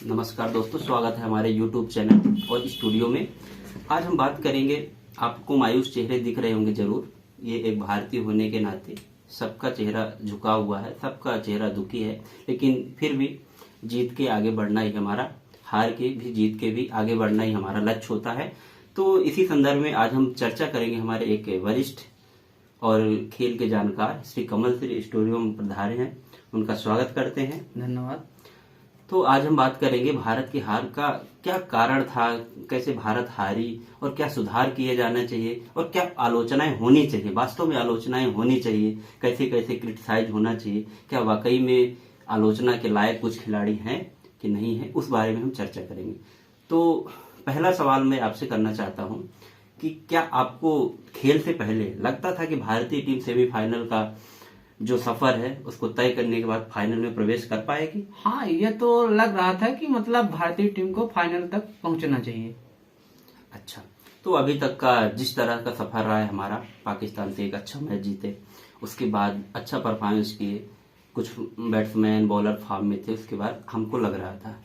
नमस्कार दोस्तों, स्वागत है हमारे YouTube चैनल और स्टूडियो में। आज हम बात करेंगे, आपको मायूस चेहरे दिख रहे होंगे जरूर। ये एक भारतीय होने के नाते सबका चेहरा झुका हुआ है, सबका चेहरा दुखी है, लेकिन फिर भी जीत के आगे बढ़ना ही हमारा, हार के भी जीत के भी आगे बढ़ना ही हमारा लक्ष्य होता है। तो इसी संदर्भ में आज हम चर्चा करेंगे। हमारे एक वरिष्ठ और खेल के जानकार श्री कमल श्री स्टूडियो में पधारे हैं, उनका स्वागत करते हैं। धन्यवाद। तो आज हम बात करेंगे भारत की हार का क्या कारण था, कैसे भारत हारी और क्या सुधार किए जाना चाहिए और क्या आलोचनाएं होनी चाहिए, वास्तव में आलोचनाएं होनी चाहिए, कैसे कैसे क्रिटिसाइज होना चाहिए, क्या वाकई में आलोचना के लायक कुछ खिलाड़ी हैं कि नहीं है, उस बारे में हम चर्चा करेंगे। तो पहला सवाल मैं आपसे करना चाहता हूं कि क्या आपको खेल से पहले लगता था कि भारतीय टीम सेमीफाइनल का जो सफर है उसको तय करने के बाद फाइनल में प्रवेश कर पाएगी? हाँ, ये तो लग रहा था कि मतलब भारतीय टीम को फाइनल तक पहुंचना चाहिए। अच्छा, तो अभी तक का जिस तरह का सफर रहा है हमारा, पाकिस्तान से एक अच्छा मैच जीते, उसके बाद अच्छा परफॉर्मेंस किए, कुछ बैट्समैन बॉलर फॉर्म में थे, उसके बाद हमको लग रहा था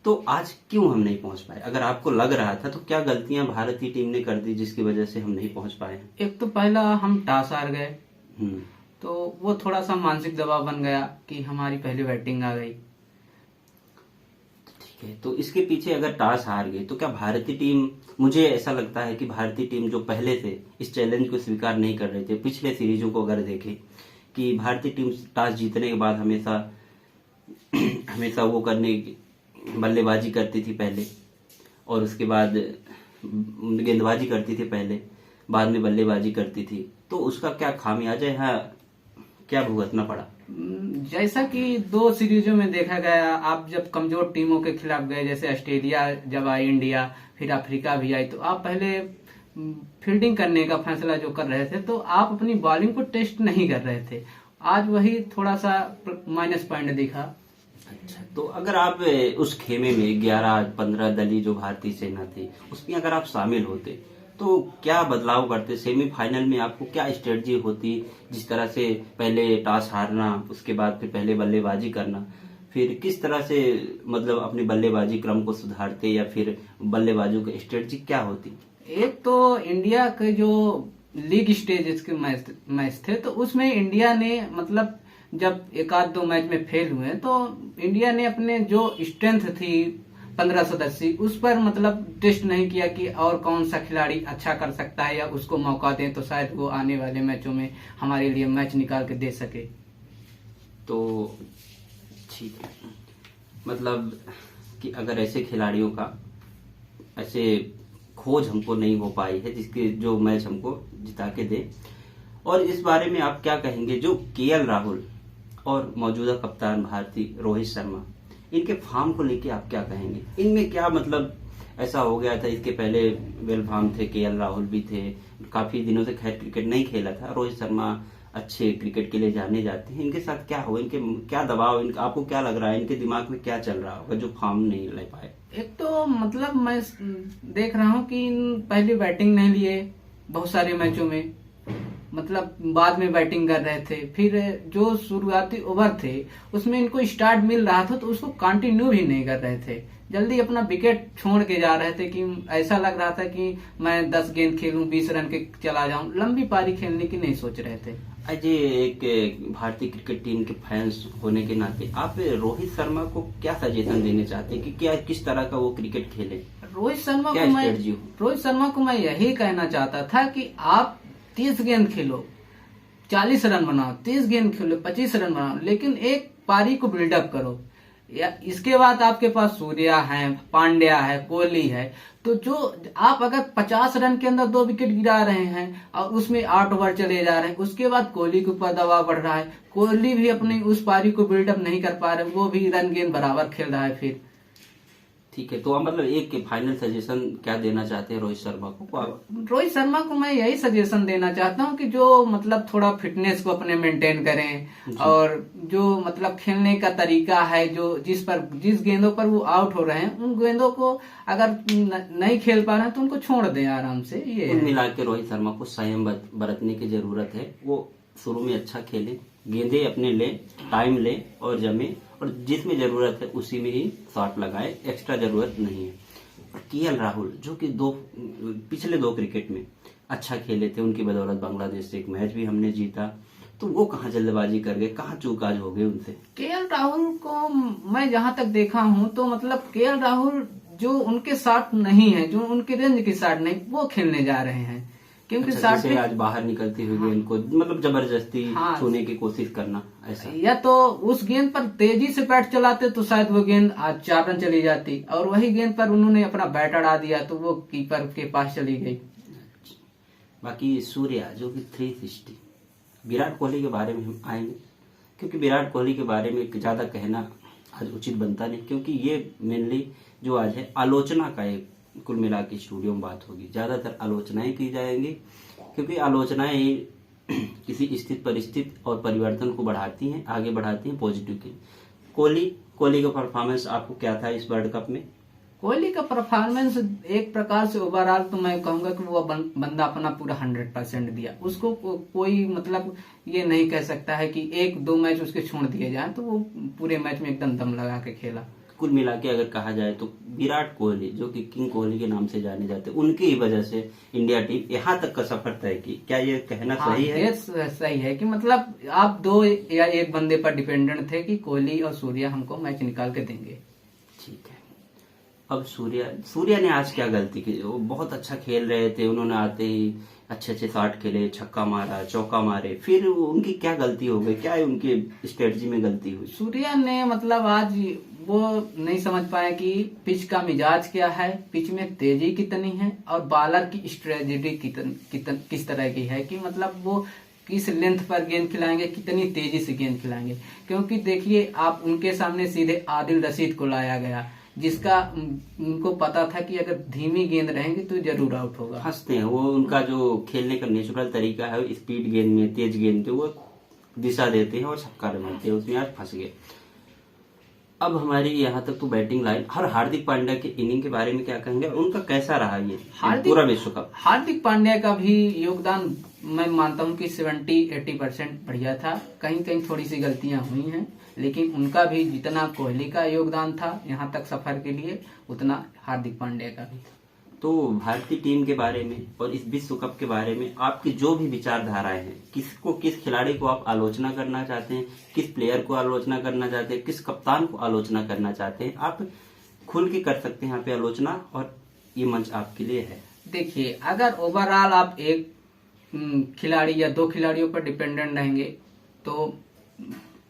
तो आज क्यों हम नहीं पहुंच पाए? अगर आपको लग रहा था तो क्या गलतियां भारतीय टीम ने कर दी जिसकी वजह से हम नहीं पहुंच पाए? एक तो पहला हम टॉस हार गए, हम्म तो वो थोड़ा सा मानसिक दबाव बन गया कि हमारी पहली बैटिंग आ गई। ठीक है, तो इसके पीछे अगर टॉस हार गई तो क्या भारतीय टीम, मुझे ऐसा लगता है कि भारतीय टीम जो पहले से इस चैलेंज को स्वीकार नहीं कर रहे थे, पिछले सीरीजों को अगर देखें कि भारतीय टीम टॉस जीतने के बाद हमेशा हमेशा वो करने की बल्लेबाजी करती थी पहले, और उसके बाद गेंदबाजी करती थी पहले, बाद में बल्लेबाजी करती थी, तो उसका क्या खामियाजा यहाँ क्या भुगतना पड़ा? जैसा कि दो सीरीजों में देखा गया, आप जब कमजोर टीमों के खिलाफ गए, जैसे ऑस्ट्रेलिया जब आई, इंडिया, फिर अफ्रीका भी आई, तो आप पहले फील्डिंग करने का फैसला जो कर रहे थे, तो आप अपनी बॉलिंग को टेस्ट नहीं कर रहे थे। आज वही थोड़ा सा माइनस पॉइंट दिखा। अच्छा, तो अगर आप उस खेमे में 11-15 दलीय जो भारतीय सेना थी उसमें अगर आप शामिल होते तो क्या बदलाव करते? सेमीफाइनल में आपको क्या स्ट्रेटजी होती? जिस तरह से पहले टॉस हारना, उसके बाद फिर पहले बल्लेबाजी करना, फिर किस तरह से मतलब अपनी बल्लेबाजी क्रम को सुधारते, या फिर बल्लेबाजों की स्ट्रेटजी क्या होती? एक तो इंडिया के जो लीग स्टेज के मैच थे, तो उसमें इंडिया ने मतलब जब एक आध दो मैच में फेल हुए, तो इंडिया ने अपने जो स्ट्रेंथ थी 15 सदस्य, उस पर मतलब टेस्ट नहीं किया कि और कौन सा खिलाड़ी अच्छा कर सकता है, या उसको मौका दें तो शायद वो आने वाले मैचों में हमारे लिए मैच निकाल के दे सके। तो ठीक है, मतलब कि अगर ऐसे खिलाड़ियों का ऐसे खोज हमको नहीं हो पाई है जिसके जो मैच हमको जिता के दे, और इस बारे में आप क्या कहेंगे जो केएल राहुल और मौजूदा कप्तान भारतीय रोहित शर्मा, इनके फॉर्म को लेके आप क्या कहेंगे? इनमें क्या मतलब ऐसा हो गया था? इसके पहले वेल फॉर्म थे, केएल राहुल भी थे, काफी दिनों से खैर क्रिकेट नहीं खेला था, रोहित शर्मा अच्छे क्रिकेट के लिए जाने जाते हैं, इनके साथ क्या हो, इनके क्या दबाव, आपको क्या लग रहा है, इनके दिमाग में क्या चल रहा होगा जो फॉर्म नहीं ले पाए? एक तो मतलब मैं देख रहा हूँ कि पहली बैटिंग नहीं लिए बहुत सारे मैचों में, मतलब बाद में बैटिंग कर रहे थे, फिर जो शुरुआती ओवर थे उसमें इनको स्टार्ट मिल रहा था तो उसको कंटिन्यू भी नहीं कर रहे थे, जल्दी अपना विकेट छोड़ के जा रहे थे कि ऐसा लग रहा था कि मैं 10 गेंद खेलूं, 20 रन के चला जाऊं, लंबी पारी खेलने की नहीं सोच रहे थे। अजय, एक भारतीय क्रिकेट टीम के फैंस होने के नाते आप रोहित शर्मा को क्या सजेशन देने चाहते हैं कि क्या किस तरह का वो क्रिकेट खेले? रोहित शर्मा क्या को स्ट्रेटजी हो? रोहित शर्मा को मैं यही कहना चाहता था कि आप 30 गेंद खेलो, 40 रन बनाओ, 30 गेंद खेलो, 25 रन बनाओ, लेकिन एक पारी को बिल्डअप करो। या इसके बाद आपके पास सूर्या है, पांड्या है, कोहली है, तो जो आप अगर 50 रन के अंदर 2 विकेट गिरा रहे हैं और उसमें 8 ओवर चले जा रहे हैं, उसके बाद कोहली के ऊपर दबाव बढ़ रहा है, कोहली भी अपनी उस पारी को बिल्डअप नहीं कर पा रहे, वो भी रन गेंद बराबर खेल रहा है। फिर ठीक है, तो आप मतलब एक फाइनल सजेशन क्या देना चाहते हैं रोहित शर्मा को? रोहित शर्मा को मैं यही सजेशन देना चाहता हूं कि जो मतलब थोड़ा फिटनेस को अपने मेंटेन करें, और जो मतलब खेलने का तरीका है, जो जिस गेंदों पर वो आउट हो रहे हैं, उन गेंदों को अगर नहीं खेल पा रहे हैं तो उनको छोड़ दें आराम से। ये मिला के रोहित शर्मा को संयम बरतने की जरूरत है। वो शुरू में अच्छा खेले, गेंदे अपने ले, टाइम ले और जमे, और जिसमें जरूरत है उसी में ही शॉट लगाए, एक्स्ट्रा जरूरत नहीं है। और केएल राहुल जो कि पिछले 2 क्रिकेट में अच्छा खेले थे, उनकी बदौलत बांग्लादेश से एक मैच भी हमने जीता, तो वो कहाँ जल्दबाजी कर गए, कहाँ चूक आज हो गए उनसे? केएल राहुल को मैं जहां तक देखा हूं तो मतलब केएल राहुल जो उनके शॉट नहीं है, जो उनके रेंज की शॉट नहीं, वो खेलने जा रहे हैं। क्योंकि अच्छा, शॉट जैसे आज बाहर निकलती हुई गेंद को मतलब जबरदस्ती हाँ। छूने की कोशिश करना, ऐसा। या तो उस गेंद पर तेजी से बैट चलाते तो शायद वो गेंद आज 4 रन चली जाती, और वही गेंद पर उन्होंने अपना बैट अड़ा दिया तो वो कीपर के पास चली गई। बाकी सूर्या जो कि 360, विराट कोहली के बारे में हम आएंगे, क्योंकि विराट कोहली के बारे में ज्यादा कहना आज उचित बनता नहीं, क्योंकि ये मेनली जो आज है आलोचना का एक कुल मिला के स्टूडियो में बात होगी, ज्यादातर आलोचनाएं की जाएंगी, क्योंकि आलोचनाएं ही किसी स्थित परिस्थिति और परिवर्तन को बढ़ाती हैं, आगे बढ़ाती हैं पॉजिटिव की। कोहली का परफॉर्मेंस आपको क्या था इस वर्ल्ड कप में? कोहली का परफॉर्मेंस एक प्रकार से ओवरऑल तो मैं कहूंगा कि वो बंदा अपना पूरा 100% दिया। उसको कोई मतलब ये नहीं कह सकता है कि 1-2 मैच उसके छोड़ दिए जाए, तो वो पूरे मैच में एकदम दम लगा के खेला। कुल मिला के अगर कहा जाए तो विराट कोहली जो कि किंग कोहली के नाम से जाने जाते हैं, उनकी ही वजह से इंडिया टीम यहाँ तक का सफर तय की। क्या ये कहना सही है? ये सही है कि मतलब आप 2 या 1 बंदे पर डिपेंडेंट थे कि कोहली और सूर्या हमको मैच निकाल के देंगे। ठीक है, अब सूर्या ने आज क्या गलती की? वो बहुत अच्छा खेल रहे थे, उन्होंने आते ही अच्छे अच्छे शॉट खेले, छक्का मारा, चौका मारे, फिर उनकी क्या गलती हो गई? क्या उनकी स्ट्रेटजी में गलती हुई? सूर्या ने मतलब आज वो नहीं समझ पाए कि पिच का मिजाज क्या है, पिच में तेजी कितनी है और बॉलर की स्ट्रेटजी किस तरह की है, कि मतलब वो किस लेंथ पर गेंद खिलाएंगे, कितनी तेजी से गेंद खिलाएंगे। क्योंकि देखिए आप उनके सामने सीधे आदिल रशीद को लाया गया, जिसका उनको पता था कि अगर धीमी गेंद रहेंगी तो जरूर आउट होगा। हंसते हैं वो, उनका जो खेलने का नेचुरल तरीका है, स्पीड गेंद में, तेज गेंद पे वो दिशा देते हैं और छक्का मारते हैं, उसमें आज फंस गए। अब हमारी यहाँ तक तो बैटिंग लाइन, हार्दिक पांड्या के इनिंग के बारे में क्या कहेंगे? उनका कैसा रहा ये पूरा विश्व कप? हार्दिक पांड्या का भी योगदान मैं मानता हूँ कि 70-80% बढ़िया था। कहीं कहीं थोड़ी सी गलतियां हुई हैं, लेकिन उनका भी जितना कोहली का योगदान था यहाँ तक सफर के लिए, उतना हार्दिक पांड्या का भी। तो भारतीय टीम के बारे में और इस विश्व कप के बारे में आपकी जो भी विचारधाराएं हैं, किस खिलाड़ी को आप आलोचना करना चाहते हैं, किस प्लेयर को आलोचना करना चाहते हैं, किस कप्तान को आलोचना करना चाहते हैं, आप खुल के कर सकते हैं यहाँ पे आलोचना, और ये मंच आपके लिए है। देखिए अगर ओवरऑल आप एक खिलाड़ी या 2 खिलाड़ियों पर डिपेंडेंट रहेंगे तो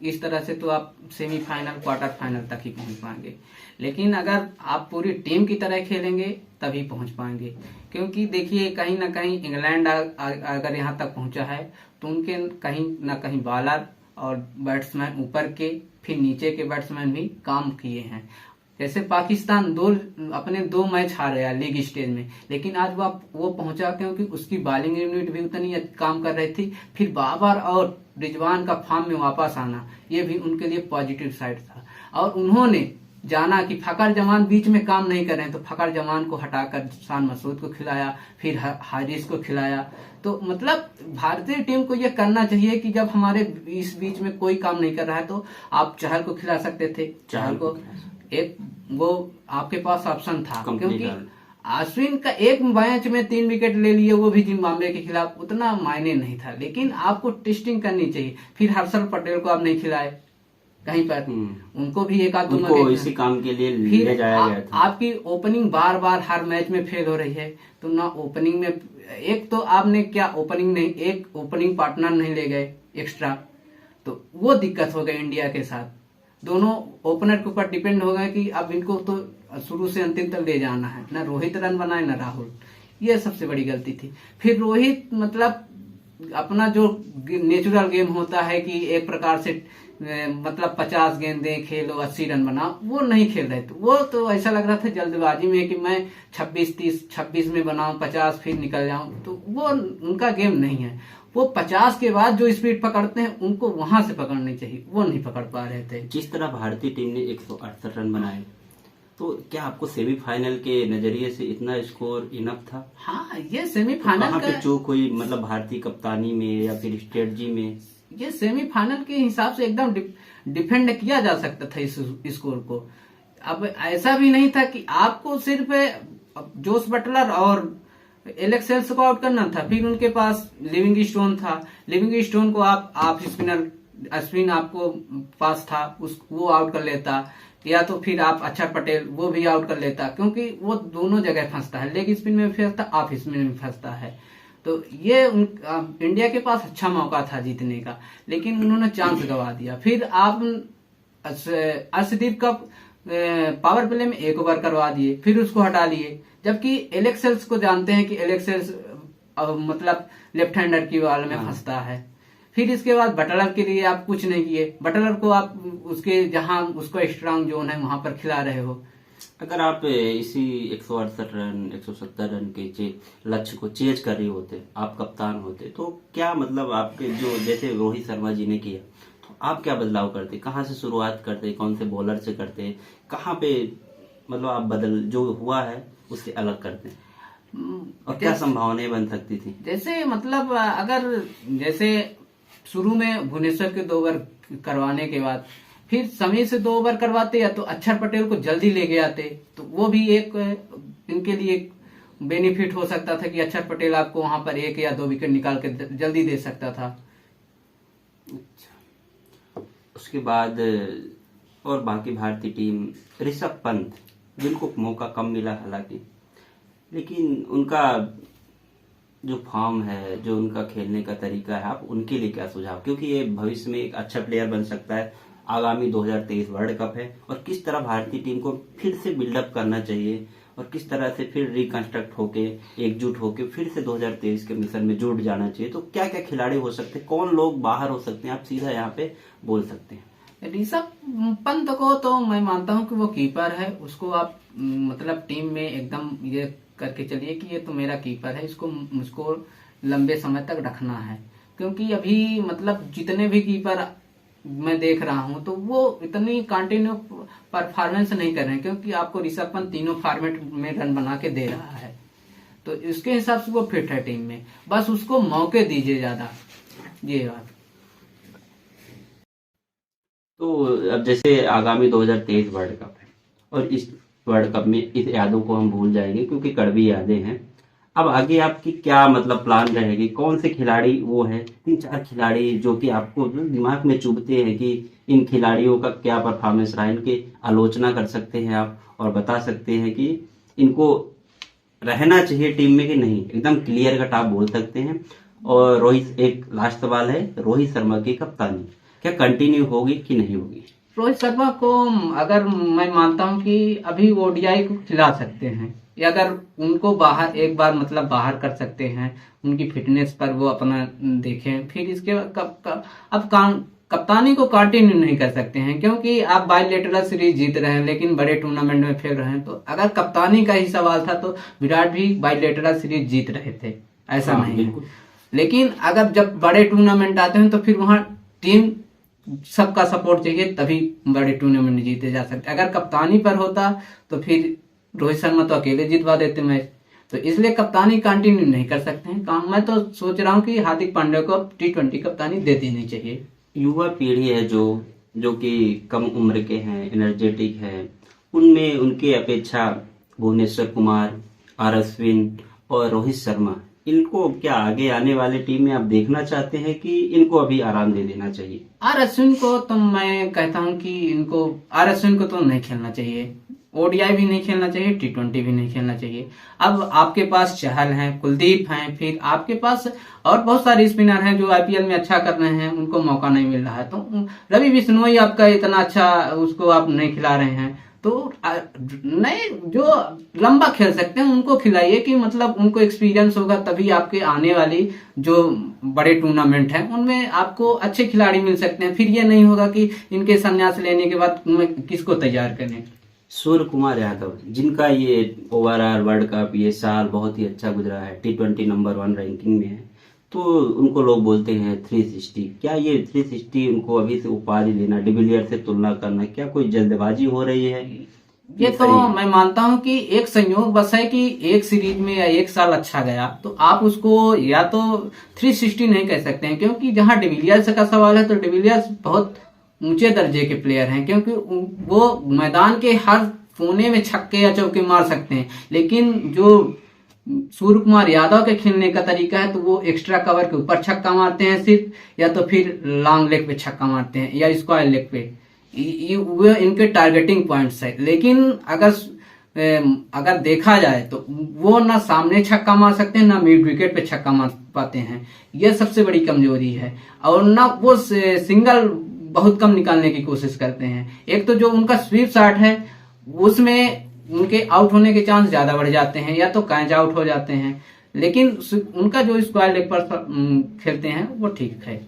इस तरह से तो आप सेमीफाइनल, क्वार्टर फाइनल तक ही पहुंच पाएंगे। लेकिन अगर आप पूरी टीम की तरह खेलेंगे तभी पहुंच पाएंगे। क्योंकि देखिए कहीं ना कहीं इंग्लैंड अगर यहाँ तक पहुंचा है तो उनके कहीं ना कहीं बॉलर और बैट्समैन ऊपर के, फिर नीचे के बैट्समैन भी काम किए हैं। जैसे पाकिस्तान अपने 2 मैच हारे लीग स्टेज में, लेकिन आज वो पहुंचा क्योंकि उसकी बॉलिंग यूनिट भी उतनी काम कर रही थी। फिर बाबर और रिजवान का फॉर्म में वापस आना, ये भी उनके लिए पॉजिटिव साइड था। और उन्होंने जाना कि फकर जमान बीच में काम नहीं कर रहे हैं, तो फकर जमान को हटाकर शान मसूद को खिलाया, फिर हारिस को खिलाया। तो मतलब भारतीय टीम को यह करना चाहिए कि जब हमारे इस बीच में कोई काम नहीं कर रहा है तो आप चहल को खिला सकते थे। चहल को एक वो आपके पास ऑप्शन था, क्योंकि अश्विन का एक मैच में 3 विकेट ले लिए, वो भी जिम्बाब्वे के खिलाफ, उतना मायने नहीं था। लेकिन आपको टेस्टिंग करनी चाहिए। फिर हर्षल पटेल को आप नहीं खिलाए कहीं पर, उनको भी एक आध उनको इसी काम के लिए ले जाया गया था। आपकी ओपनिंग बार बार हर मैच में फेल हो रही है, तो ना ओपनिंग में एक तो आपने क्या ओपनिंग नहीं, एक ओपनिंग पार्टनर नहीं ले गए एक्स्ट्रा, तो वो दिक्कत हो गई इंडिया के साथ। दोनों ओपनर के ऊपर डिपेंड हो गए कि अब इनको तो शुरू से अंतिम तक ले जाना है, ना रोहित रन बनाए ना राहुल, ये सबसे बड़ी गलती थी। फिर रोहित मतलब अपना जो नेचुरल गेम होता है कि एक प्रकार से मतलब 50 गेंदें खेलो 80 रन बनाओ, वो नहीं खेल रहे थे। वो तो ऐसा लग रहा था जल्दबाजी में कि मैं 26 में बनाऊं 50 फिर निकल जाऊं, तो वो उनका गेम नहीं है। वो 50 के बाद जो स्पीड पकड़ते हैं उनको वहां से पकड़नी चाहिए, वो नहीं पकड़ पा रहे थे। जिस तरह भारतीय टीम ने 168 रन बनाए, तो क्या आपको सेमीफाइनल के नजरिए से इतना स्कोर इनफ था? हाँ, ये सेमीफाइनल कहाँ पे चूक हुई, मतलब भारतीय कप्तानी में या फिर स्ट्रेटजी में? ये सेमीफाइनल के हिसाब से एकदम डिफेंड किया जा सकता था इस स्कोर को। अब ऐसा भी नहीं था कि आपको सिर्फ जोस बटलर और एलेक्स हेल्स को आउट करना था, फिर उनके पास लिविंगस्टोन था, लिविंगस्टोन को आप स्पिन आपको पास था, वो आउट कर लेता, या तो फिर आप अक्षर पटेल वो भी आउट कर लेता, क्योंकि वो दोनों जगह फंसता है, लेग स्पिन में फंसता, ऑफ स्पिन में फंसता है। तो ये इंडिया के पास अच्छा मौका था जीतने का, लेकिन उन्होंने चांस गवा दिया। फिर आप अर्शदीप का पावर प्ले में 1 ओवर करवा दिए, फिर उसको हटा लिए, जबकि एलेक्स हेल्स को जानते हैं कि एलेक्स हेल्स मतलब लेफ्ट हैंडर की बॉल में फंसता है। फिर इसके बाद बटलर के लिए आप कुछ नहीं किए, बटलर को आप उसके जहां उसको स्ट्रांग जोन है वहां पर खिला रहे हो। अगर आप इसी 168 रन 170 रन के लक्ष्य को चेज कर रहे होते, आप कप्तान होते, तो क्या मतलब आपके जो जैसे रोहित शर्मा जी ने किया, तो आप क्या बदलाव करते, कहाँ से शुरुआत करते, कौन से बॉलर से करते, कहाँ पे मतलब आप बदल जो हुआ है उससे अलग करते, और क्या संभावनाएं बन सकती थी? जैसे मतलब अगर जैसे शुरू में भुवनेश्वर के 2 ओवर करवाने के बाद फिर समीर से 2 ओवर करवाते, या तो अक्षर पटेल को जल्दी लेके आते, तो वो भी एक इनके लिए एक बेनिफिट हो सकता था कि अक्षर पटेल आपको वहां पर 1 या 2 विकेट निकाल के जल्दी दे सकता था। अच्छा, उसके बाद और बाकी भारतीय टीम, ऋषभ पंत जिनको मौका कम मिला हालांकि, लेकिन उनका जो फॉर्म है, जो उनका खेलने का तरीका है, आप उनके लिए क्या सुझाव, क्योंकि ये भविष्य में एक अच्छा प्लेयर बन सकता है, आगामी 2023 वर्ल्ड कप है, और किस तरह भारतीय टीम को फिर से बिल्डअप करना चाहिए और किस तरह से फिर रिकंस्ट्रक्ट होके एकजुट होके फिर से 2023 के मिशन में जुट जाना चाहिए, तो क्या क्या खिलाड़ी हो सकते हैं, कौन लोग बाहर हो सकते हैं, आप सीधा यहाँ पे बोल सकते हैं। ऋषभ पंत को तो मैं मानता हूं कि वो कीपर है, उसको आप मतलब टीम में एकदम ये करके चलिए कि ये तो मेरा कीपर है, इसको मुझको लंबे समय तक रखना है, क्योंकि अभी मतलब जितने भी कीपर मैं देख रहा हूं तो वो इतनी कंटिन्यू परफॉर्मेंस नहीं कर रहे हैं, क्योंकि आपको ऋषभ पंत तीनों फॉर्मेट में रन बना के दे रहा है, तो इसके हिसाब से वो फिट है टीम में, बस उसको मौके दीजिए ज्यादा, ये बात। तो अब जैसे आगामी 2023 वर्ल्ड कप है, और इस वर्ल्ड कप में इस यादों को हम भूल जाएंगे क्योंकि कड़वी यादें हैं। अब आगे आपकी क्या मतलब प्लान रहेगी, कौन से खिलाड़ी वो है, 3-4 खिलाड़ी जो कि आपको दिमाग में चुभते हैं कि इन खिलाड़ियों का क्या परफॉर्मेंस रहा, इनकी आलोचना कर सकते हैं आप और बता सकते हैं कि इनको रहना चाहिए टीम में कि नहीं, एकदम क्लियर कट आप बोल सकते हैं। और रोहित, एक लास्ट सवाल है, रोहित शर्मा की कप्तानी क्या कंटिन्यू होगी कि नहीं होगी? रोहित शर्मा को अगर मैं मानता हूं कि अभी ओडीआई को खिला सकते हैं, या अगर उनको बाहर एक बार मतलब बाहर कर सकते हैं, उनकी फिटनेस पर वो अपना देखें, फिर इसके बाद अब कप्तानी को कंटिन्यू नहीं कर सकते हैं, क्योंकि आप बायलैटरल सीरीज जीत रहे हैं लेकिन बड़े टूर्नामेंट में फेल रहे हैं। तो अगर कप्तानी का ही सवाल था तो विराट भी बायलैटरल सीरीज जीत रहे थे, ऐसा नहीं है। लेकिन अगर जब बड़े टूर्नामेंट आते हैं तो फिर वहां टीम सबका सपोर्ट चाहिए, तभी बड़े टूर्नामेंट जीते जा सकते। अगर कप्तानी पर होता तो फिर रोहित शर्मा तो अकेले जितवा देते मैच, तो इसलिए कप्तानी कंटिन्यू नहीं कर सकते हैं। मैं तो सोच रहा हूँ कि हार्दिक पांड्या को T20 कप्तानी दे देनी चाहिए। युवा पीढ़ी है जो कि कम उम्र के हैं, एनर्जेटिक है, उनमें उनके अपेक्षा भुवनेश्वर कुमार, आर अश्विन और रोहित शर्मा, इनको क्या आगे आने वाले टीम में आप देखना चाहते हैं कि इनको अभी आराम दे देना चाहिए? आर अश्विन को तो मैं कहता हूं कि इनको आर अश्विन को तो नहीं खेलना चाहिए, ओडीआई भी नहीं खेलना चाहिए, T20 भी नहीं खेलना चाहिए। अब आपके पास चहल हैं, कुलदीप हैं, फिर आपके पास और बहुत सारे स्पिनर हैं जो आईपीएल में अच्छा कर रहे हैं, उनको मौका नहीं मिल रहा है। तो रवि बिश्नोई आपका इतना अच्छा, उसको आप नहीं खिला रहे हैं, तो नहीं, जो लंबा खेल सकते हैं उनको खिलाइए, कि मतलब उनको एक्सपीरियंस होगा, तभी आपके आने वाली जो बड़े टूर्नामेंट हैं उनमें आपको अच्छे खिलाड़ी मिल सकते हैं। फिर ये नहीं होगा कि इनके संन्यास लेने के बाद किसको तैयार करें। सूर्य कुमार यादव, जिनका ये ओवरऑल वर्ल्ड कप ये साल बहुत ही अच्छा गुजरा है, T20 नंबर 1 रैंकिंग में है, तो उनको लोग बोलते हैं 360, क्या ये 360 उनको अभी से उपाधि देना, डिविलियर से तुलना करना, क्या कोई जल्दबाजी हो रही है? ये तो सही है। मैं मानता हूं कि एक संयोग बस है कि एक सीरीज में या एक साल अच्छा गया तो आप उसको या तो 360 नहीं कह सकते हैं, क्योंकि जहां डिविलियर्स का सवाल है तो डिविलियर्स बहुत ऊंचे दर्जे के प्लेयर हैं, क्योंकि वो मैदान के हर कोने में छक्के या चौके मार सकते हैं। लेकिन जो सूर्य कुमार यादव के खेलने का तरीका है तो वो एक्स्ट्रा कवर के ऊपर छक्का मारते हैं सिर्फ, या तो फिर लॉन्ग लेग पे छक्का मारते हैं या स्क्वायर लेग पे। वो इनके टारगेटिंग पॉइंट्स है। लेकिन अगर देखा जाए तो वो ना सामने छक्का मार सकते हैं ना मिड विकेट पे छक्का मार पाते हैं, यह सबसे बड़ी कमजोरी है। और ना वो सिंगल बहुत कम निकालने की कोशिश करते हैं। एक तो जो उनका स्वीप शॉट है उसमें उनके आउट होने के चांस ज्यादा बढ़ जाते हैं या तो कैच आउट हो जाते हैं। लेकिन उनका जो स्क्वायर लेग पर खेलते हैं वो ठीक है।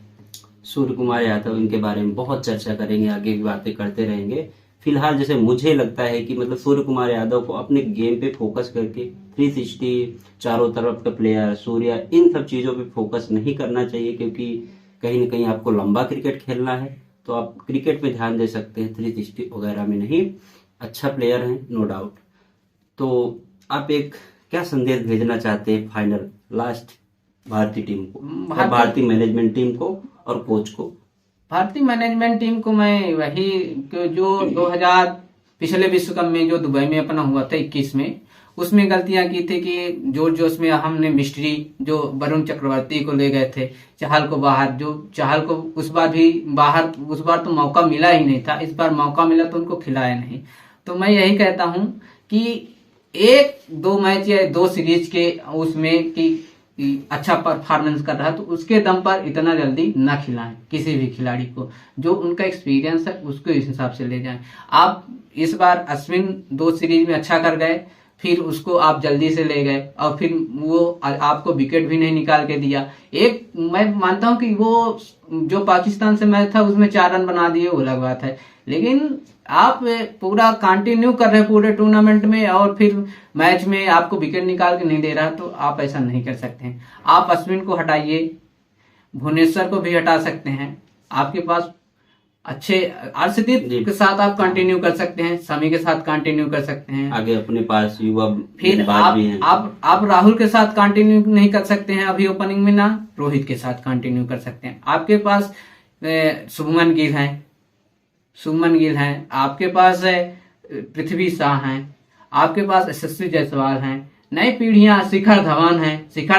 सूर्य कुमार यादव, इनके बारे में बहुत चर्चा करेंगे, आगे भी बातें करते रहेंगे। फिलहाल जैसे मुझे लगता है कि मतलब सूर्य कुमार यादव को अपने गेम पे फोकस करके 360 चारों तरफ का प्लेयर सूर्य, इन सब चीजों पे फोकस नहीं करना चाहिए, क्योंकि कहीं ना कहीं आपको लंबा क्रिकेट खेलना है तो आप क्रिकेट पे ध्यान दे सकते हैं, 360 वगैरह में नहीं। अच्छा प्लेयर हैं नो डाउट। तो आप एक क्या संदेश भेजना चाहते हैं फाइनल लास्ट भारतीय टीम को, भारतीय मैनेजमेंट टीम को और कोच को? भारतीय मैनेजमेंट टीम को मैं वही कि जो 2000 पिछले विश्व कप में जो दुबई में अपना हुआ था 21 में, उसमें गलतियां की थी कि जोर जोश में हमने मिस्ट्री जो वरुण चक्रवर्ती को ले गए थे, चाहल को बाहर, जो चाहल को उस बार भी बाहर, उस बार तो मौका मिला ही नहीं था, इस बार मौका मिला तो उनको खिलाया नहीं। तो मैं यही कहता हूं कि एक दो मैच या दो सीरीज के उसमें कि अच्छा परफॉर्मेंस कर रहा तो उसके दम पर इतना जल्दी ना खिलाएं किसी भी खिलाड़ी को। जो उनका एक्सपीरियंस है उसको इस हिसाब से ले जाएं। आप इस बार अश्विन 2 सीरीज में अच्छा कर गए, फिर उसको आप जल्दी से ले गए और फिर वो आपको विकेट भी नहीं निकाल के दिया। एक मैं मानता हूं कि वो जो पाकिस्तान से मैच था उसमें 4 रन बना दिए, वो अलग बात है। लेकिन आप पूरा कंटिन्यू कर रहे पूरे टूर्नामेंट में और फिर मैच में आपको विकेट निकाल के नहीं दे रहा, तो आप ऐसा नहीं कर सकते हैं। आप अश्विन को हटाइए, भुवनेश्वर को भी हटा सकते हैं, आपके पास अच्छे अर्शदीप के साथ आप कंटिन्यू कर सकते हैं, शमी के साथ कंटिन्यू कर सकते हैं, आगे अपने पास युवा फिर गेंदबाज भी हैं। आप राहुल के साथ कंटिन्यू नहीं कर सकते हैं अभी ओपनिंग में, ना रोहित के साथ कंटिन्यू कर सकते हैं। आपके पास शुभमन गिल हैं, आपके पास पृथ्वी शाह हैं, आपके पास यशस्वी जायसवाल हैं, नई पीढ़ियां शिखर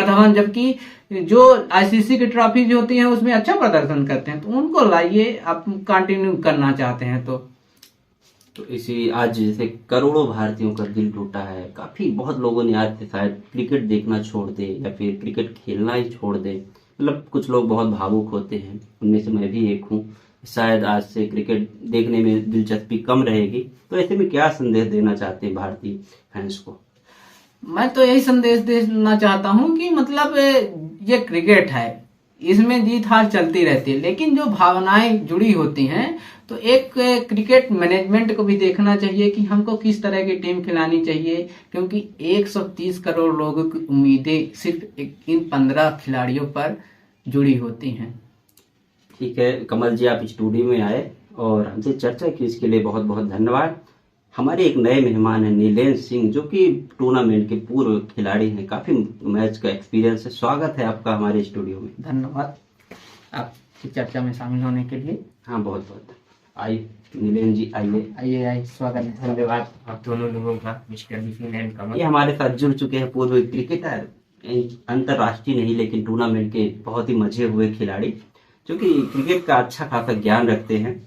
धवन जबकि जो आईसीसी की ट्रॉफी जो होती है उसमें अच्छा प्रदर्शन करते हैं, तो उनको लाइए आप कंटिन्यू करना चाहते हैं तो इसी आज जैसे करोड़ों भारतीयों का दिल टूटा है, काफी बहुत लोगों ने आज से शायद क्रिकेट देखना छोड़ दे या फिर क्रिकेट खेलना ही छोड़ दे। मतलब कुछ लोग बहुत भावुक होते हैं, उनमें से मैं भी एक हूँ। शायद आज से क्रिकेट देखने में दिलचस्पी कम रहेगी, तो ऐसे में क्या संदेश देना चाहते हैं भारतीय फैंस को? मैं तो यही संदेश देना चाहता हूं कि मतलब ये क्रिकेट है, इसमें जीत हार चलती रहती है, लेकिन जो भावनाएं जुड़ी होती हैं तो एक क्रिकेट मैनेजमेंट को भी देखना चाहिए कि हमको किस तरह की टीम खिलानी चाहिए, क्योंकि 130 करोड़ लोगों की उम्मीदें सिर्फ इन 15 खिलाड़ियों पर जुड़ी होती हैं। ठीक है कमल जी, आप स्टूडियो में आए और हमसे चर्चा की, इसके लिए बहुत बहुत धन्यवाद। हमारे एक नए मेहमान हैं नीलेश सिंह, जो कि टूर्नामेंट के पूर्व खिलाड़ी हैं, काफी मैच का एक्सपीरियंस है। स्वागत है आपका हमारे स्टूडियो में। धन्यवाद आपकी चर्चा में शामिल होने के लिए। हाँ बहुत बहुत आइए नीलेश जी, आइए। स्वागत है। धन्यवाद आप दोनों लोगों का, मिस्टर नितिन एंड कमल। ये हमारे साथ जुड़ चुके हैं पूर्व क्रिकेटर, अंतरराष्ट्रीय नहीं लेकिन टूर्नामेंट के बहुत ही मजे हुए खिलाड़ी, जो कि क्रिकेट का अच्छा खासा ज्ञान रखते हैं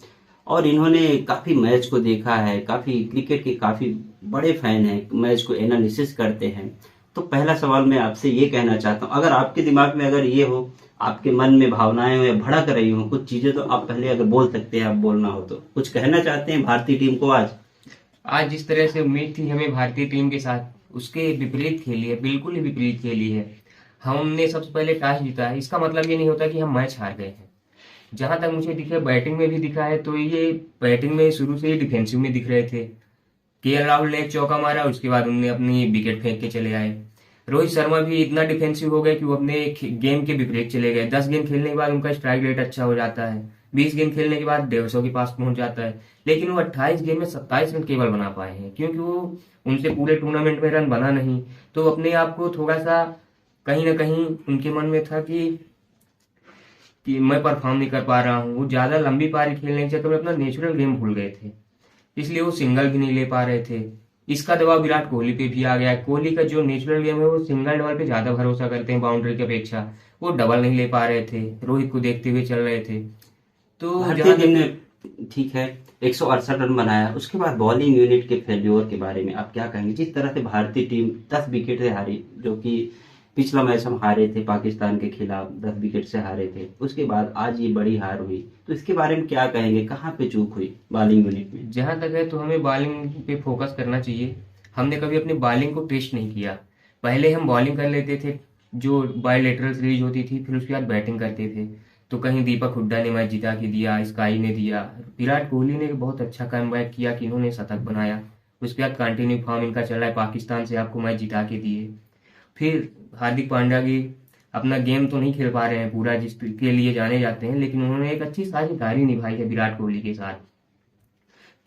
और इन्होंने काफी मैच को देखा है, काफी क्रिकेट के काफी बड़े फैन हैं, मैच को एनालिसिस करते हैं। तो पहला सवाल मैं आपसे ये कहना चाहता हूँ, अगर आपके दिमाग में अगर ये हो, आपके मन में भावनाएं हो या भड़क रही हो कुछ चीजें, तो आप पहले अगर बोल सकते हैं, आप बोलना हो तो कुछ कहना चाहते हैं भारतीय टीम को? आज जिस तरह से उम्मीद थी हमें भारतीय टीम के साथ, उसके विपरीत खेली है, बिल्कुल ही विपरीत खेली है। हमने सबसे पहले टॉस जीता है, इसका मतलब ये नहीं होता कि हम मैच हार गए हैं। जहां तक मुझे दिखा, बैटिंग में भी दिखा है, तो ये बैटिंग में शुरू से ही डिफेंसिव में दिख रहे थे। केएल राहुल ने एक चौका मारा, उसके बाद उन्होंने अपनी विकेट फेंक के चले आए। रोहित शर्मा भी इतना डिफेंसिव हो गए कि वो अपने गेम के विपरीत चले गए। 10 गेंद खेलने के बाद उनका स्ट्राइक रेट अच्छा हो जाता है, 20 गेंद खेलने के बाद 150 के पास पहुंच जाता है, लेकिन वो 28 गेंद में 27 रन केवल बना पाए हैं, क्योंकि वो उनसे पूरे टूर्नामेंट में रन बना नहीं। तो अपने आप को थोड़ा सा कहीं ना कहीं उनके मन में था कि मैं परफॉर्म नहीं कर पा रहा हूँ। वो ज्यादा लंबी पारी खेलने के चक्कर में अपना नेचुरल गेम भूल गए थे, इसलिए वो सिंगल भी नहीं ले पा रहे थे। इसका दबाव विराट कोहली पे भी आ गया है। कोहली का जो नेचुरल गेम है वो सिंगल डबल पे ज्यादा भरोसा करते हैं बाउंड्री की अपेक्षा, वो डबल नहीं ले पा रहे थे, रोहित को देखते हुए चल रहे थे। तो भारतीय टीम ने ठीक है 168 रन बनाया, उसके बाद बॉलिंग यूनिट के फेल्योर के बारे में आप क्या कहेंगे? जिस तरह से भारतीय टीम 10 विकेट से हारी, जो कि पिछला मैच हम हारे थे पाकिस्तान के खिलाफ 10 विकेट से हारे थे, उसके बाद आज ये बड़ी हार हुई, तो इसके बारे में क्या कहेंगे? कहाँ पे चूक हुई बॉलिंग यूनिट में? जहां तक है तो हमें बॉलिंग पे फोकस करना चाहिए। हमने कभी अपनी बॉलिंग को टेस्ट नहीं किया। पहले हम बॉलिंग कर लेते थे, जो बायलैटरल सीरीज होती थी, फिर उसके बाद बैटिंग करते थे। तो कहीं दीपक हुड्डा ने मैच जिता के दिया, स्काई ने दिया, विराट कोहली ने बहुत अच्छा कमबैक किया कि इन्होंने शतक बनाया। उसके बाद कंटिन्यू फॉर्म इनका चल रहा है, पाकिस्तान से आपको मैच जिता के दिए। फिर हार्दिक पांड्या की अपना गेम तो नहीं खेल पा रहे हैं पूरा जिसके लिए जाने जाते हैं, लेकिन उन्होंने एक अच्छी साझेदारी निभाई है विराट कोहली के साथ।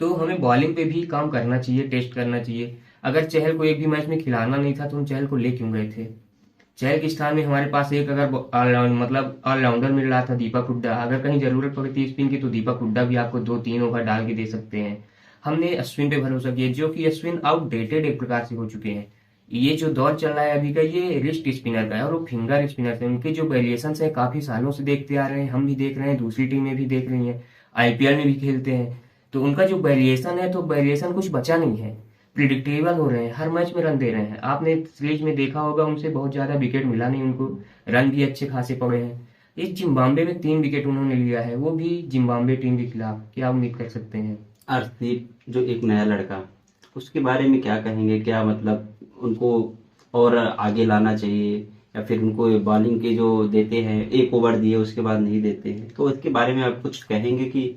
तो हमें बॉलिंग पे भी काम करना चाहिए, टेस्ट करना चाहिए। अगर चहल को एक भी मैच में खिलाना नहीं था तो हम चहल को ले क्यों गए थे? चहल के स्थान में हमारे पास एक अगर ऑलराउंडर मिल रहा था, दीपक हुड्डा। अगर कहीं जरूरत पड़ती स्पिन की तो दीपक हुड्डा भी आपको 2-3 ओवर डाल के दे सकते हैं। हमने अश्विन पे भरोसा किया, जो कि अश्विन आउटडेटेड एक प्रकार से हो चुके हैं। ये जो दौर चल रहा है अभी का, ये रिस्ट स्पिनर का है और वो फिंगर स्पिनर है। उनके जो वेरिएशन है काफी सालों से देखते आ रहे हैं, हम भी देख रहे हैं, दूसरी टीमें भी देख रही हैं, आईपीएल में भी खेलते हैं। तो उनका जो वेरिएशन है, तो वेरिएशन कुछ बचा नहीं है, प्रिडिक्टेबल हो रहे हैं, हर मैच में रन दे रहे हैं। आपने सीरीज में देखा होगा उनसे बहुत ज्यादा विकेट मिला नहीं उनको, रन भी अच्छे खासे पड़े हैं। इस जिम्बाब्वे में 3 विकेट उन्होंने लिया है, वो भी जिम्बाब्वे टीम के खिलाफ। क्या उम्मीद कर सकते हैं? अर्शदीप जो एक नया लड़का, उसके बारे में क्या कहेंगे? क्या मतलब उनको और आगे लाना चाहिए, या फिर उनको बॉलिंग के जो देते हैं, 1 ओवर दिए उसके बाद नहीं देते हैं, तो इसके बारे में आप कुछ कहेंगे कि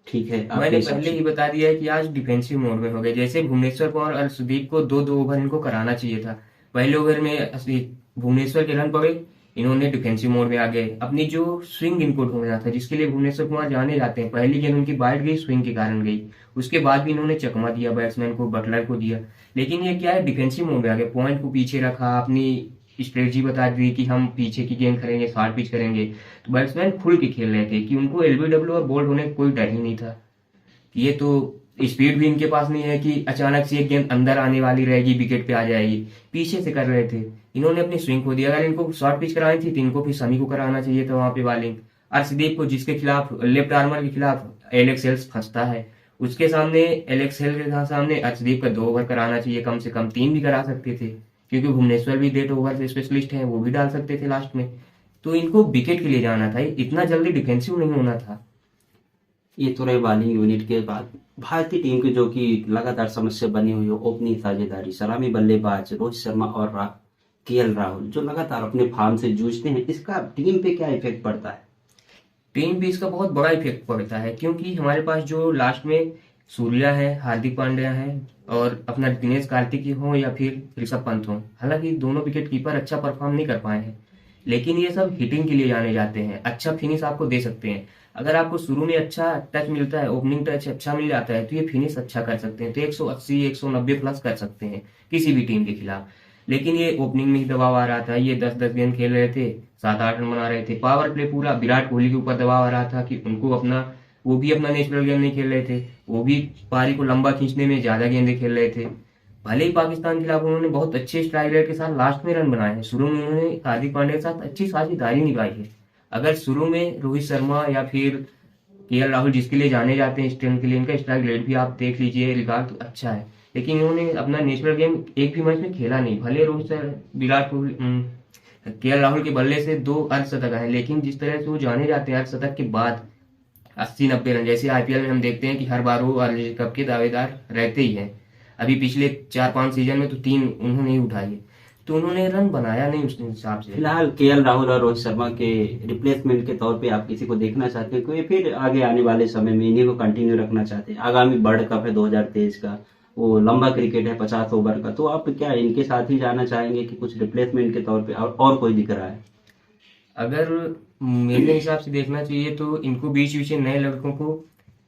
ठीक है? मैंने पहले ही बता दिया है कि आज डिफेंसिव मोड में हो गए। जैसे भुवनेश्वर कुमार और अर्शदीप को 2-2 ओवर इनको कराना चाहिए था। पहले ओवर में भुवनेश्वर के रन पड़े, इन्होंने डिफेंसिव मोड में आ गए। अपनी जो स्विंग इनको ढूंढना था, जिसके लिए भुवनेश्वर कुमार जाने जाते हैं। पहली गेंद उनकी बैठ गई, स्विंग के कारण गई, उसके बाद भी इन्होंने चकमा दिया बैट्समैन को, बटलर को दिया। लेकिन ये क्या है, डिफेंसिव मोड में आ गए, पॉइंट को पीछे रखा, अपनी स्ट्रेटजी बता दी कि हम पीछे की गेंद करेंगे, शॉर्ट पिच करेंगे। तो बैट्समैन खुल के खेल रहे थे कि उनको एलबीडब्ल्यू और बोल्ड होने का कोई डर ही नहीं था। ये तो स्पीड भी इनके पास नहीं है कि अचानक से एक गेंद अंदर आने वाली रहेगी, विकेट पे आ जाएगी, पीछे से कर रहे थे। इन्होंने अपनी स्विंग खो दी। अगर इनको शॉर्ट पिच करानी थी तो इनको फिर समी को कराना चाहिए था वहां पे बॉलिंग। अर्शदीप को, जिसके खिलाफ लेफ्ट आर्मर के खिलाफ एलेक्स हेल्स फंसता है, उसके सामने एलेक्स हेल्स के सामने अर्शदीप का 2 ओवर कराना चाहिए, कम से कम 3 भी करा सकते थे, क्योंकि भुवनेश्वर भी 1.5 ओवर से स्पेशलिस्ट है, वो भी डाल सकते थे लास्ट में। तो इनको विकेट के लिए जाना था, इतना जल्दी डिफेंसिव नहीं होना था। ये तो रहे बॉलिंग यूनिट के बाद भारतीय टीम की जो कि लगातार समस्या बनी हुई है, ओपनिंग साझेदारी, सलामी बल्लेबाज रोहित शर्मा और केएल राहुल जो लगातार अपने फॉर्म से जूझते हैं, इसका टीम पे क्या इफेक्ट पड़ता है? टीम पे इसका बहुत बड़ा इफेक्ट पड़ता है, क्योंकि हमारे पास जो लास्ट में सूर्या है, हार्दिक पांड्या है और अपना दिनेश कार्तिक हो या फिर ऋषभ पंत हो, हालांकि दोनों विकेट कीपर अच्छा परफॉर्म नहीं कर पाए हैं, लेकिन ये सब हिटिंग के लिए जाने जाते हैं, अच्छा फिनिश आपको दे सकते हैं। अगर आपको शुरू में अच्छा टच मिलता है, ओपनिंग टच अच्छा मिल जाता है, तो ये फिनिश अच्छा कर सकते हैं, तो 180 190 प्लस कर सकते हैं किसी भी टीम के खिलाफ। लेकिन ये ओपनिंग में ही दबाव आ रहा था, ये 10-10 गेंद खेल रहे थे, 7-8 रन बना रहे थे, पावर प्ले पूरा विराट कोहली के ऊपर दबाव आ रहा था कि उनको वो भी अपना नेचुरल गेम नहीं खेल रहे थे, वो भी पारी को लंबा खींचने में ज्यादा गेंदे खेल रहे थे। भले ही पाकिस्तान के खिलाफ उन्होंने बहुत अच्छे स्ट्राइक रेट के साथ लास्ट में रन बनाए हैं, शुरू में उन्होंने हार्दिक पांड्या के साथ अच्छी साझेदारी निभाई है। अगर शुरू में रोहित शर्मा या फिर केएल राहुल, जिसके लिए जाने जाते हैं स्टैंड के लिए, इनका स्ट्राइक रेट भी आप देख लीजिए, रिकॉर्ड तो अच्छा है, लेकिन इन्होंने अपना नेचुरल गेम एक भी मैच में खेला नहीं। भले विराट कोहली केएल राहुल के बल्ले से 2 अर्धशतक आए, लेकिन जिस तरह से वो जाने जाते हैं अर्धशतक के बाद 80-90 रन, जैसे आईपीएल में हम देखते हैं कि हर बार वो अर्ली कप के दावेदार रहते ही हैं। अभी पिछले 4-5 सीजन में तो 3 उन्होंने ही उठाई, तो उन्होंने रन बनाया नहीं उस हिसाब से। फिलहाल केएल राहुल और रोहित शर्मा के रिप्लेसमेंट के तौर पे आप किसी को देखना चाहते हैं कोई, फिर आगे आने वाले समय में इन्हीं को कंटिन्यू रखना चाहते हैं? आगामी वर्ल्ड कप है 2023 का, वो लंबा क्रिकेट है 50 ओवर का, तो आप क्या इनके साथ ही जाना चाहेंगे कि कुछ रिप्लेसमेंट के तौर पे और कोई दिख रहा है? अगर मेरे हिसाब से देखना चाहिए तो इनको बीच बीच में नए लड़कों को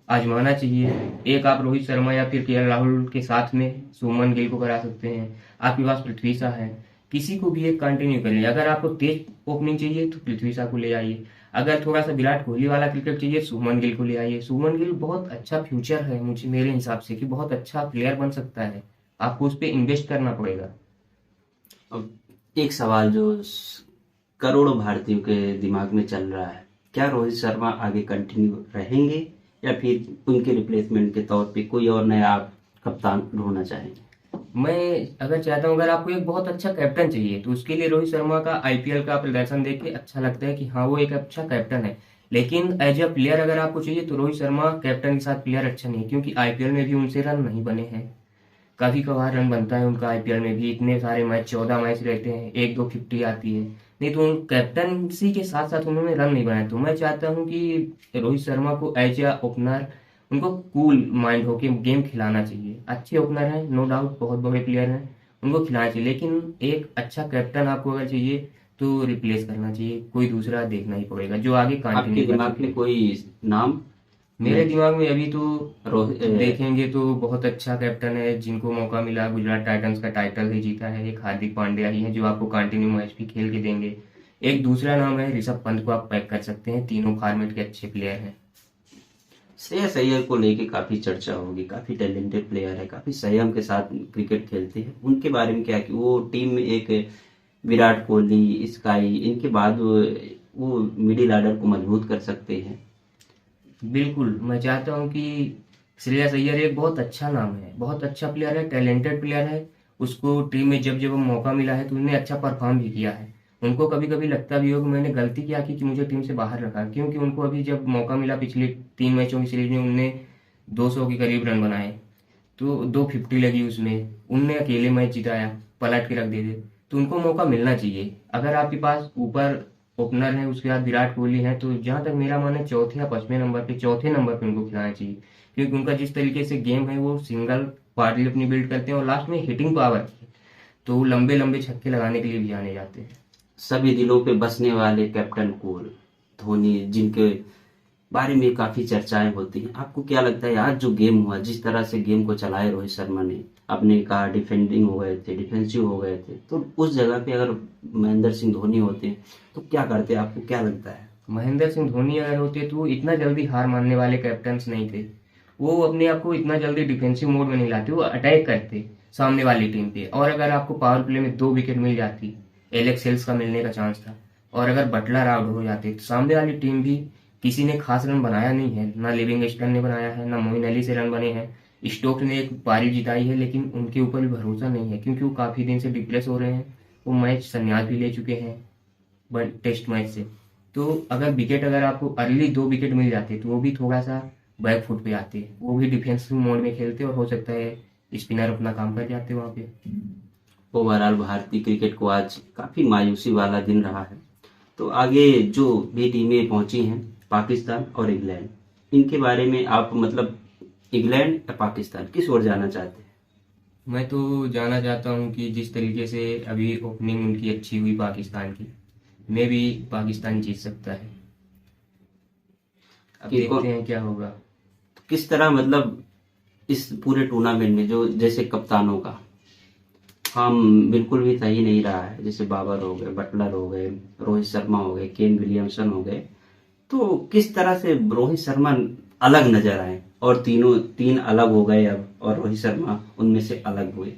आजमाना चाहिए। एक आप रोहित शर्मा या फिर केएल राहुल के साथ में शुभमन गिल को करा सकते हैं। आपके पास पृथ्वी शॉ है, किसी को भी एक कंटिन्यू करिए। अगर आपको तेज ओपनिंग चाहिए तो पृथ्वी शॉ को ले आइए। अगर थोड़ा सा विराट कोहली वाला क्रिकेट चाहिए, शुभमन गिल को ले आइए। शुभमन गिल बहुत अच्छा फ्यूचर है मुझे, मेरे हिसाब से, कि बहुत अच्छा प्लेयर बन सकता है। आपको उस पर इन्वेस्ट करना पड़ेगा। अब एक सवाल जो करोड़ों भारतीयों के दिमाग में चल रहा है, क्या रोहित शर्मा आगे कंटिन्यू रहेंगे या फिर उनके रिप्लेसमेंट के तौर पे कोई और नया आप कप्तान ढूंढना चाहेंगे? मैं अगर चाहता हूँ, अगर आपको एक बहुत अच्छा कैप्टन चाहिए तो उसके लिए रोहित शर्मा का आईपीएल का प्रदर्शन देख के अच्छा लगता है कि हाँ वो एक अच्छा कैप्टन है। लेकिन एज अ प्लेयर अगर आपको चाहिए तो रोहित शर्मा कैप्टन के साथ प्लेयर अच्छा नहीं है, क्योंकि आईपीएल में भी उनसे रन नहीं बने हैं। कभी कभार रन बनता है उनका आईपीएल में भी, इतने सारे मैच 14 मैच रहते हैं, 1-2 50 आती है, नहीं तो कैप्टनसी के साथ साथ उन्होंने रन नहीं बनाए। तो मैं चाहता हूँ कि रोहित शर्मा को एज अ ओपनर उनको कूल माइंड होके गेम खिलाना चाहिए। अच्छे ओपनर हैं, नो डाउट, बहुत बड़े प्लेयर हैं, उनको खिलाना चाहिए। लेकिन एक अच्छा कैप्टन आपको अगर चाहिए तो रिप्लेस करना चाहिए, कोई दूसरा देखना ही पड़ेगा जो आगे आपके कंटिन्यू कर दिमाग सके। में कोई नाम? मेरे दिमाग में अभी तो रोहित देखेंगे तो बहुत अच्छा कैप्टन है जिनको मौका मिला, गुजरात टाइटंस का टाइटल ही जीता है, एक हार्दिक पांड्या ही है जो आपको कंटिन्यू मैच भी खेल के देंगे। एक दूसरा नाम है ऋषभ पंत को आप पैक कर सकते हैं, तीनों फॉर्मेट के अच्छे प्लेयर हैं। श्रेयस अय्यर को लेके काफी चर्चा होगी, काफी टैलेंटेड प्लेयर है, काफी संयम के साथ क्रिकेट खेलते हैं। उनके बारे में क्या कि वो टीम में एक विराट कोहली, स्काई, इनके बाद वो मिडिल ऑर्डर को मजबूत कर सकते हैं। बिल्कुल, मैं चाहता हूं कि श्रेयस अय्यर एक बहुत अच्छा नाम है, बहुत अच्छा प्लेयर है, टैलेंटेड प्लेयर है। उसको टीम में जब जब मौका मिला है तो उन्होंने अच्छा परफॉर्म भी किया है। उनको कभी कभी लगता भी हो कि मैंने गलती क्या की कि मुझे टीम से बाहर रखा, क्योंकि उनको अभी जब मौका मिला पिछले 3 मैचों की सीरीज में उनने 200 के करीब रन बनाए, तो 250 लगी उसमें, उनने अकेले मैच जिताया, पलट के रख देते। तो उनको मौका मिलना चाहिए। अगर आपके पास ऊपर ओपनर है, उसके बाद विराट कोहली है, तो जहां तक मेरा मानना है चौथे या 5वें नंबर पे, चौथे नंबर पे उनको खिलाना चाहिए। क्योंकि उनका जिस तरीके से गेम है वो सिंगल पार्टली अपनी बिल्ड करते हैं और लास्ट में हिटिंग पावर की, तो वो लंबे लंबे छक्के लगाने के लिए भी जाने जाते हैं। सभी दिलों पे बसने वाले कैप्टन कूल धोनी, जिनके बारे में काफी चर्चाएं होती हैं, आपको क्या लगता है आज जो गेम हुआ, जिस तरह से गेम को चलाया रोहित शर्मा ने, आपने कहा डिफेंडिंग हो गए थे, डिफेंसिव हो गए थे, तो उस जगह पे अगर महेंद्र सिंह धोनी होते तो क्या करते? आपको क्या लगता है? महेंद्र सिंह धोनी अगर होते तो वो इतना जल्दी हार मानने वाले कैप्टन्स नहीं थे। वो अपने आप को इतना जल्दी डिफेंसिव मोड में नहीं लाते, वो अटैक करते सामने वाली टीम पे। और अगर आपको पावर प्ले में 2 विकेट मिल जाती, एलेक्स हेल्स का मिलने का चांस था, और अगर बटलर आउट हो जाते तो सामने वाली टीम भी, किसी ने खास रन बनाया नहीं है, ना लिविंगस्टन ने बनाया है, ना मोइन अली से रन बने हैं। स्टोक्स ने एक पारी जिताई है, लेकिन उनके ऊपर भी भरोसा नहीं है क्योंकि वो काफी दिन से डिप्रेस हो रहे हैं। वो मैच संन्यास भी ले चुके हैं टेस्ट मैच से। तो अगर विकेट, अगर आपको अर्ली 2 विकेट मिल जाते तो वो भी थोड़ा सा बैक फुट पे आते, वो भी डिफेंसिव मोड में खेलते और हो सकता है स्पिनर अपना काम कर जाते वहां पे। ओवरऑल भारतीय क्रिकेट को आज काफी मायूसी वाला दिन रहा है। तो आगे जो भी टीमें पहुंची हैं, पाकिस्तान और इंग्लैंड, इनके बारे में आप मतलब इंग्लैंड या पाकिस्तान किस ओर जाना चाहते हैं? मैं तो जाना चाहता हूं कि जिस तरीके से अभी ओपनिंग उनकी अच्छी हुई पाकिस्तान की, में भी पाकिस्तान जीत सकता है। अब देखते हैं क्या होगा। किस तरह मतलब इस पूरे टूर्नामेंट में जो जैसे कप्तानों का हम बिल्कुल भी सही नहीं रहा है, जैसे बाबर हो गए, बटलर हो गए, रोहित शर्मा हो गए, केन विलियमसन हो गए, तो किस तरह से रोहित शर्मा अलग नजर आए और तीन अलग हो गए अब, और रोहित शर्मा उनमें से अलग हुए।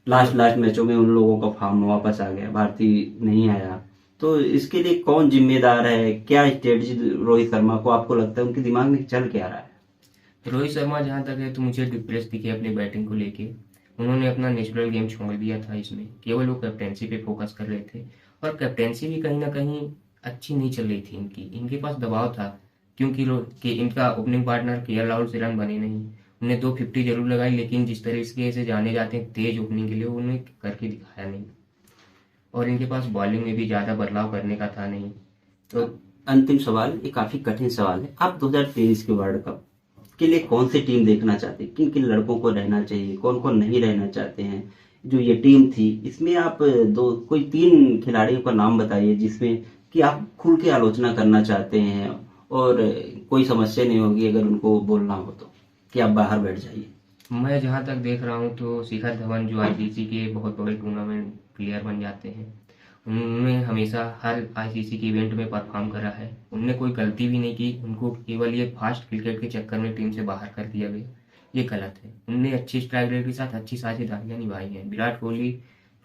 लास्ट मैचों में उन लोगों का फॉर्म वापस आ गया, भारतीय नहीं आया। तो इसके लिए कौन जिम्मेदार है? क्या स्ट्रेटजी रोहित शर्मा को आपको लगता है, उनके दिमाग में चल क्या रहा है? रोहित शर्मा जहां तक है तो मुझे डिप्रेस दिखे अपनी बैटिंग को लेके। उन्होंने अपना नेचुरल गेम छोड़ दिया था, इसमें केवल वो कैप्टेंसी पे फोकस कर रहे थे, और कैप्टेंसी भी कहीं ना कहीं अच्छी नहीं चल रही थी इनकी। इनके पास दबाव था क्योंकि कि इनका ओपनिंग पार्टनर केएल राहुल से रन बने नहीं। उन्हें 250 जरूर लगाई, लेकिन जिस तरीके से जाने जाते हैं तेज ओपनिंग के लिए, उन्हें करके दिखाया नहीं। और इनके पास बॉलिंग में भी ज्यादा बदलाव करने का था नहीं। तो अंतिम सवाल, ये काफी कठिन सवाल है, आप 2023 के वर्ल्ड कप के लिए कौन सी टीम देखना चाहते हैं? किन किन लड़कों को रहना चाहिए, कौन कौन नहीं रहना चाहते हैं? जो ये टीम थी, इसमें आप कोई 3 खिलाड़ियों का नाम बताइए जिसमें कि आप खुल के आलोचना करना चाहते हैं और कोई समस्या नहीं होगी अगर उनको बोलना हो तो, कि आप बाहर बैठ जाइए? मैं जहाँ तक देख रहा हूँ तो शिखर धवन जो आईसीसी के बहुत बड़े टूर्नामेंट प्लेयर बन जाते हैं, उन्होंने हमेशा हर आईसीसी के इवेंट में परफॉर्म करा है। उनने कोई गलती भी नहीं की, उनको केवल ये फास्ट क्रिकेट के चक्कर में टीम से बाहर कर दिया गया, ये गलत है। उनने अच्छी स्ट्राइक रेट के साथ अच्छी साझेदारियां निभाई हैं। विराट कोहली,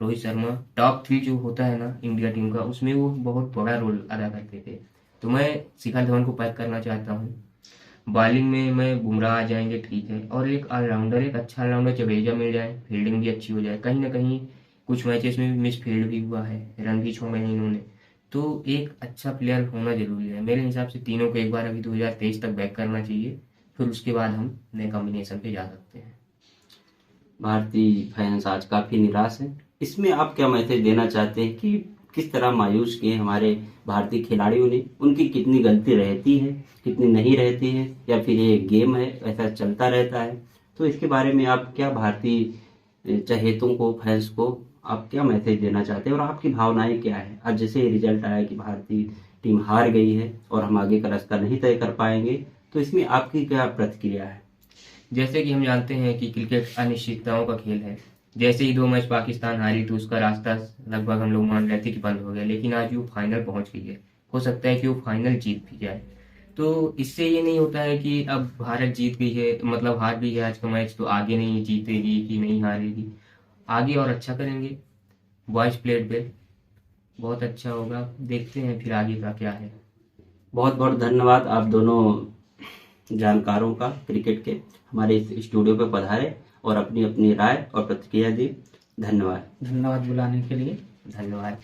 रोहित शर्मा, टॉप 3 जो होता है ना इंडिया टीम का, उसमें वो बहुत बड़ा रोल अदा करते थे। तो मैं शिखर धवन को पैक करना चाहता हूँ। बॉलिंग में मैं बुमराह आ जाएंगे ठीक है, और एक ऑलराउंडर, एक अच्छा ऑलराउंडर जडेजा मिल जाए, फील्डिंग भी अच्छी हो जाए। कहीं ना कहीं कुछ मैचेस में मिस फील्ड भी हुआ है, रन भी छोड़े हैं इन्होंने, तो एक अच्छा प्लेयर होना जरूरी है। मेरे हिसाब से तीनों को एक बार अभी 2023 तक बैक करना चाहिए, फिर उसके बाद हम नए कॉम्बिनेशन पे जा सकते हैं। भारतीय फैंस आज काफी निराश हैं, इसमें आप क्या मैसेज देना चाहते हैं कि किस तरह मायूस किए हमारे भारतीय खिलाड़ियों ने? उनकी कितनी गलती रहती है, कितनी नहीं रहती है, या फिर ये गेम है ऐसा चलता रहता है? तो इसके बारे में आप क्या भारतीय चहेतों को, फैंस को आप क्या मैसेज देना चाहते हैं और आपकी भावनाएं क्या है? आज जैसे रिजल्ट आया कि भारतीय टीम हार गई है और हम आगे का रास्ता नहीं तय कर पाएंगे, तो इसमें आपकी क्या प्रतिक्रिया है? जैसे कि हम जानते हैं कि क्रिकेट अनिश्चितताओं का खेल है। जैसे ही 2 मैच पाकिस्तान हारी तो उसका रास्ता लगभग हम लोग मान रहे थे कि बंद हो गया, लेकिन आज वो फाइनल पहुंच गई है। हो सकता है कि वो फाइनल जीत भी जाए। तो इससे ये नहीं होता है कि अब भारत जीत गई है, मतलब हार गई है आज का मैच, तो आगे नहीं जीतेगी कि नहीं हारेगी। आगे और अच्छा करेंगे। बॉयज प्लेड वेल, बहुत अच्छा होगा। देखते हैं फिर आगे का क्या है। बहुत बहुत धन्यवाद आप दोनों जानकारों का क्रिकेट के, हमारे इस स्टूडियो पे पधारे और अपनी अपनी राय और प्रतिक्रिया दी। धन्यवाद। धन्यवाद बुलाने के लिए। धन्यवाद।